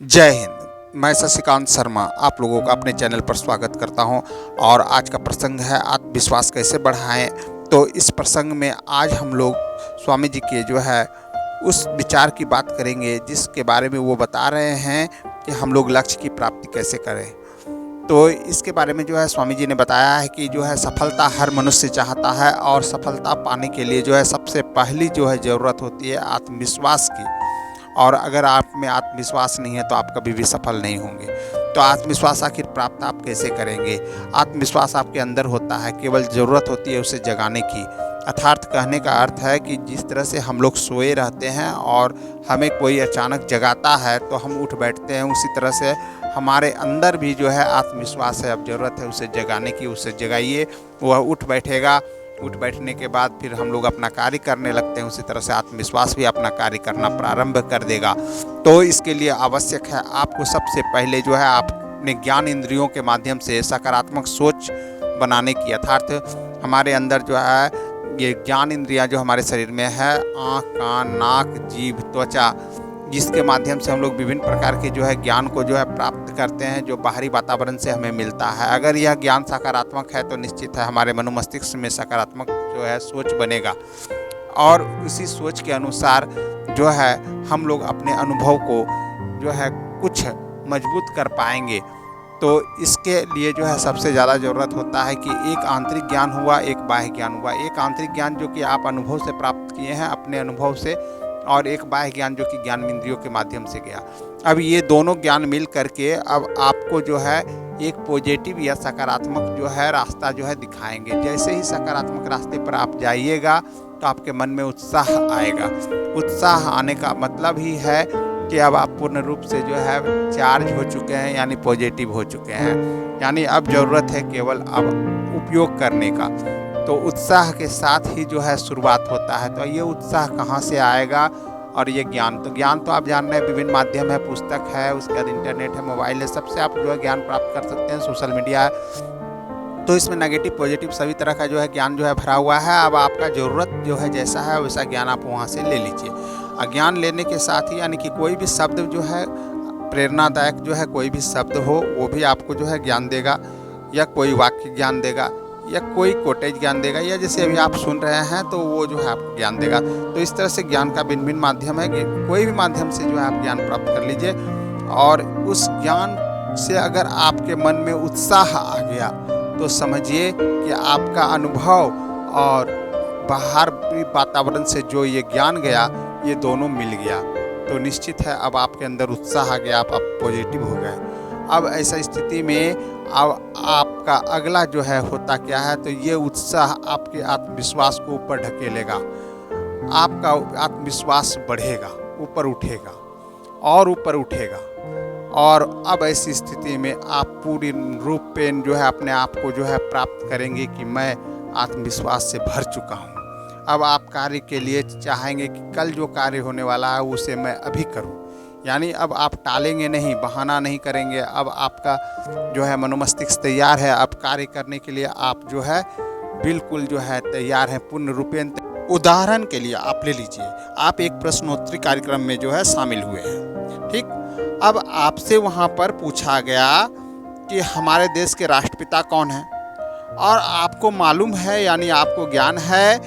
जय हिंद। मैं शशिकांत शर्मा आप लोगों का अपने चैनल पर स्वागत करता हूं और आज का प्रसंग है आत्मविश्वास कैसे बढ़ाएं। तो इस प्रसंग में आज हम लोग स्वामी जी के जो है उस विचार की बात करेंगे जिसके बारे में वो बता रहे हैं कि हम लोग लक्ष्य की प्राप्ति कैसे करें। तो इसके बारे में जो है स्वामी जी ने बताया है कि जो है सफलता हर मनुष्य चाहता है और सफलता पाने के लिए जो है सबसे पहली जो है ज़रूरत होती है आत्मविश्वास की। और अगर आप में आत्मविश्वास नहीं है तो आप कभी भी सफल नहीं होंगे। तो आत्मविश्वास आखिर प्राप्त आप कैसे करेंगे? आत्मविश्वास आपके अंदर होता है, केवल ज़रूरत होती है उसे जगाने की। अर्थात कहने का अर्थ है कि जिस तरह से हम लोग सोए रहते हैं और हमें कोई अचानक जगाता है तो हम उठ बैठते हैं, उसी तरह से हमारे अंदर भी जो है आत्मविश्वास है। अब ज़रूरत है उसे जगाने की, उसे जगाइए, वह उठ बैठेगा। उठ बैठने के बाद फिर हम लोग अपना कार्य करने लगते हैं। उसी तरह से आत्मविश्वास भी अपना कार्य करना प्रारंभ कर देगा। तो इसके लिए आवश्यक है आपको सबसे पहले जो है आप अपने ज्ञान इंद्रियों के माध्यम से सकारात्मक सोच बनाने की। अर्थात हमारे अंदर जो है ये ज्ञान इंद्रियां जो हमारे शरीर में है, आँख, कान, नाक, जीभ, त्वचा, जिसके माध्यम से हम लोग विभिन्न प्रकार के जो है ज्ञान को जो है प्राप्त करते हैं, जो बाहरी वातावरण से हमें मिलता है। अगर यह ज्ञान सकारात्मक है तो निश्चित है हमारे मनोमस्तिष्क में सकारात्मक जो है सोच बनेगा और उसी सोच के अनुसार जो है हम लोग अपने अनुभव को जो है कुछ मजबूत कर पाएंगे। तो इसके लिए जो है सबसे ज़्यादा ज़रूरत होता है कि एक आंतरिक ज्ञान हुआ, एक बाह्य ज्ञान हुआ। एक आंतरिक ज्ञान जो कि आप अनुभव से प्राप्त किए हैं अपने अनुभव से, और एक बाह्य ज्ञान जो कि ज्ञान इंद्रियों के माध्यम से गया। अब ये दोनों ज्ञान मिल करके अब आपको जो है एक पॉजिटिव या सकारात्मक जो है रास्ता जो है दिखाएंगे। जैसे ही सकारात्मक रास्ते पर आप जाइएगा तो आपके मन में उत्साह आएगा। उत्साह आने का मतलब ही है कि अब आप पूर्ण रूप से जो है चार्ज हो चुके हैं, यानी पॉजिटिव हो चुके हैं। यानी अब ज़रूरत है केवल अब उपयोग करने का। तो उत्साह के साथ ही जो है शुरुआत होता है। तो ये उत्साह कहाँ से आएगा? और ये ज्ञान तो आप जान रहे हैं विभिन्न माध्यम है, पुस्तक है, उसके बाद इंटरनेट है, मोबाइल है, सबसे आप जो है ज्ञान प्राप्त कर सकते हैं, सोशल मीडिया है। तो इसमें नेगेटिव पॉजिटिव सभी तरह का जो है ज्ञान जो है भरा हुआ है। अब आपका ज़रूरत जो है जैसा है वैसा ज्ञान आप वहाँ से ले लीजिए। ज्ञान लेने के साथ ही यानी कि कोई भी शब्द जो है प्रेरणादायक जो है कोई भी शब्द हो वो भी आपको जो है ज्ञान देगा, या कोई वाक्य ज्ञान देगा, या कोई कोटेज ज्ञान देगा, या जैसे अभी आप सुन रहे हैं तो वो जो है आपको ज्ञान देगा। तो इस तरह से ज्ञान का भिन्न भिन्न माध्यम है कि कोई भी माध्यम से जो है आप ज्ञान प्राप्त कर लीजिए। और उस ज्ञान से अगर आपके मन में उत्साह आ गया तो समझिए कि आपका अनुभव और बाहर वातावरण से जो ये ज्ञान गया ये दोनों मिल गया। तो निश्चित है अब आपके अंदर उत्साह आ गया, आप पॉजिटिव हो गए। अब ऐसा स्थिति में अब आपका अगला जो है होता क्या है, तो ये उत्साह आपके आत्मविश्वास को ऊपर ढकेलेगा। आपका आत्मविश्वास बढ़ेगा, ऊपर उठेगा और ऊपर उठेगा। और अब ऐसी स्थिति में आप पूरी रूप पे जो है अपने आप को जो है प्राप्त करेंगे कि मैं आत्मविश्वास से भर चुका हूँ। अब आप कार्य के लिए चाहेंगे कि कल जो कार्य होने वाला है उसे मैं अभी करूँ। यानी अब आप टालेंगे नहीं, बहाना नहीं करेंगे। अब आपका जो है मनोमस्तिष्क तैयार है, अब कार्य करने के लिए आप जो है बिल्कुल जो है तैयार हैं, पूर्ण रूपेण। उदाहरण के लिए आप ले लीजिए, आप एक प्रश्नोत्तरी कार्यक्रम में जो है शामिल हुए हैं, ठीक। अब आपसे वहाँ पर पूछा गया कि हमारे देश के राष्ट्रपिता कौन हैं, और आपको मालूम है यानी आपको ज्ञान है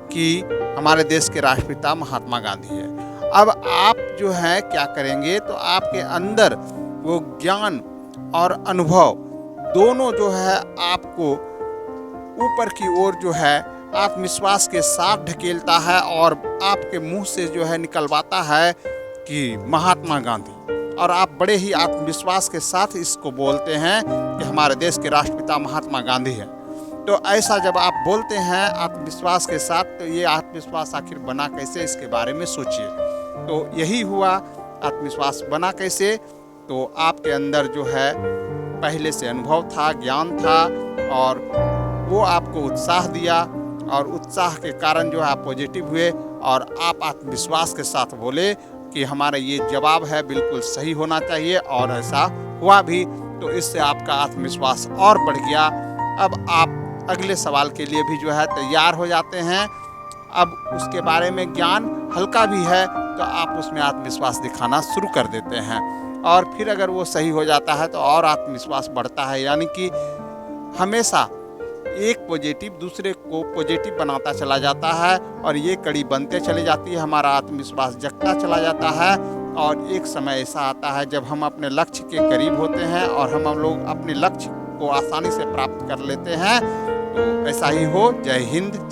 कि हमारे देश के राष्ट्रपिता महात्मा गांधी है। अब आप जो है क्या करेंगे, तो आपके अंदर वो ज्ञान और अनुभव दोनों जो है आपको ऊपर की ओर जो है आत्मविश्वास के साथ ढकेलता है और आपके मुंह से जो है निकलवाता है कि महात्मा गांधी। और आप बड़े ही आत्मविश्वास के साथ इसको बोलते हैं कि हमारे देश के राष्ट्रपिता महात्मा गांधी है। तो ऐसा जब आप बोलते हैं आत्मविश्वास के साथ, तो ये आत्मविश्वास आखिर बना कैसे, इसके बारे में सोचिए। तो यही हुआ, आत्मविश्वास बना कैसे? तो आपके अंदर जो है पहले से अनुभव था, ज्ञान था, और वो आपको उत्साह दिया, और उत्साह के कारण जो है आप पॉजिटिव हुए और आप आत्मविश्वास के साथ बोले कि हमारा ये जवाब है बिल्कुल सही होना चाहिए, और ऐसा हुआ भी। तो इससे आपका आत्मविश्वास और बढ़ गया। अब आप अगले सवाल के लिए भी जो है तैयार हो जाते हैं। अब उसके बारे में ज्ञान हल्का भी है तो आप उसमें आत्मविश्वास दिखाना शुरू कर देते हैं। और फिर अगर वो सही हो जाता है तो और आत्मविश्वास बढ़ता है। यानी कि हमेशा एक पॉजिटिव दूसरे को पॉजिटिव बनाता चला जाता है और ये कड़ी बनते चली जाती है, हमारा आत्मविश्वास जगता चला जाता है। और एक समय ऐसा आता है जब हम अपने लक्ष्य के करीब होते हैं और हम लोग अपने लक्ष्य को आसानी से प्राप्त कर लेते हैं। तो ऐसा ही हो। जय हिंद।